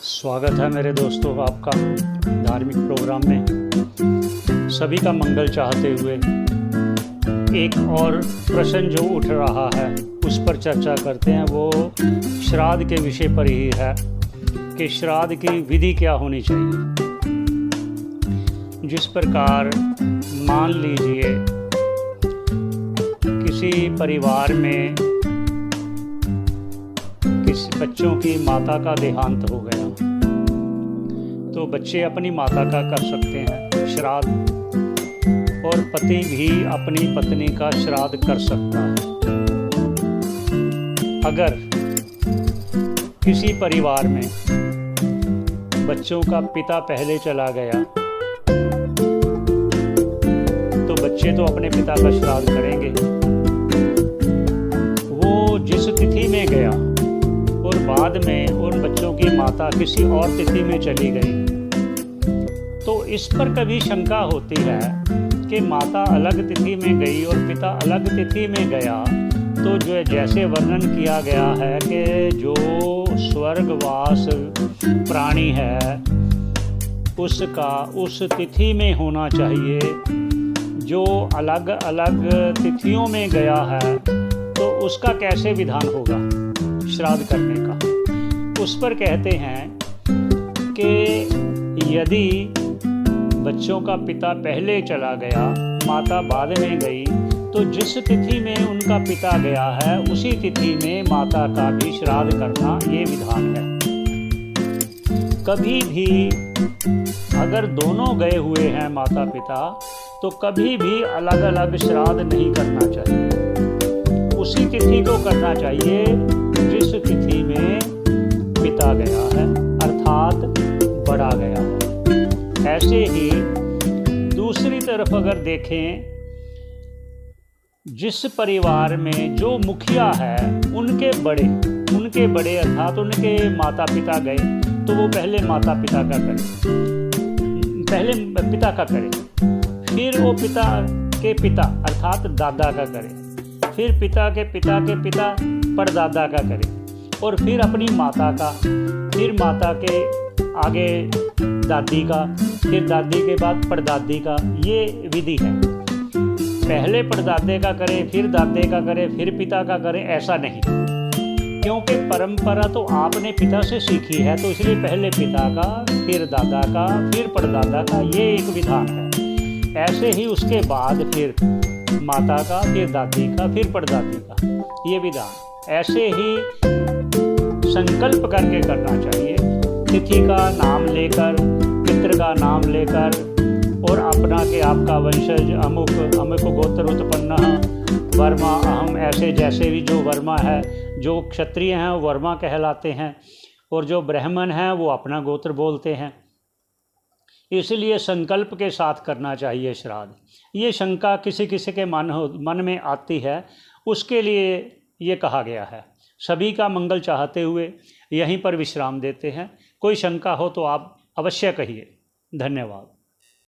स्वागत है मेरे दोस्तों आपका धार्मिक प्रोग्राम में। सभी का मंगल चाहते हुए एक और प्रश्न जो उठ रहा है उस पर चर्चा करते हैं। वो श्राद्ध के विषय पर ही है कि श्राद्ध की विधि क्या होनी चाहिए। जिस प्रकार मान लीजिए किसी परिवार में किसी बच्चों की माता का देहांत हो गया तो बच्चे अपनी माता का कर सकते हैं श्राद्ध, और पति भी अपनी पत्नी का श्राद्ध कर सकता है। अगर किसी परिवार में बच्चों का पिता पहले चला गया तो बच्चे तो अपने पिता का श्राद्ध करेंगे। वो जिस तिथि में गया और बाद में उन बच्चों की माता किसी और तिथि में चली गई तो इस पर कभी शंका होती है कि माता अलग तिथि में गई और पिता अलग तिथि में गया तो जो जैसे वर्णन किया गया है कि जो स्वर्गवास प्राणी है उसका उस तिथि में होना चाहिए। जो अलग अलग तिथियों में गया है तो उसका कैसे विधान होगा श्राद्ध करने का। उस पर कहते हैं कि यदि बच्चों का पिता पहले चला गया, माता बाद में गई, तो जिस तिथि में उनका पिता गया है उसी तिथि में माता का भी श्राद्ध करना ये विधान है। कभी भी अगर दोनों गए हुए हैं माता पिता तो कभी भी अलग अलग श्राद्ध नहीं करना चाहिए। उसी तिथि को करना चाहिए जिस तिथि में पिता गया है अर्थात बड़ा गया है। ऐसे ही दूसरी तरफ अगर देखें, जिस परिवार में जो मुखिया है उनके बड़े अर्थात उनके माता पिता गए तो वो पहले माता पिता का करे, पहले पिता का करे, फिर वो पिता के पिता अर्थात दादा का करे, फिर पिता के पिता के पिता परदादा का करे, और फिर अपनी माता का, फिर माता के आगे दादी का, फिर दादी के बाद परदादी का। ये विधि है। पहले परदादे का करे, फिर दादे का करे, फिर पिता का करे, ऐसा नहीं, क्योंकि परंपरा तो आपने पिता से सीखी है तो इसलिए पहले पिता का, फिर दादा का, फिर परदादा का, ये एक विधान है। ऐसे ही उसके बाद फिर माता का, फिर दादी का, फिर परदादी का, ये विधान। ऐसे ही संकल्प करके करना चाहिए, तिथि का नाम लेकर, पितृ का नाम लेकर, और अपना के आपका वंशज अमुक अमुक गोत्र उत्पन्न वर्मा अहम, ऐसे जैसे भी जो वर्मा है, जो क्षत्रिय हैं वो वर्मा कहलाते हैं और जो ब्राह्मण हैं वो अपना गोत्र बोलते हैं। इसलिए संकल्प के साथ करना चाहिए श्राद्ध। ये शंका किसी किसी के मन में आती है, उसके लिए ये कहा गया है। सभी का मंगल चाहते हुए यहीं पर विश्राम देते हैं। कोई शंका हो तो आप अवश्य कहिए। धन्यवाद।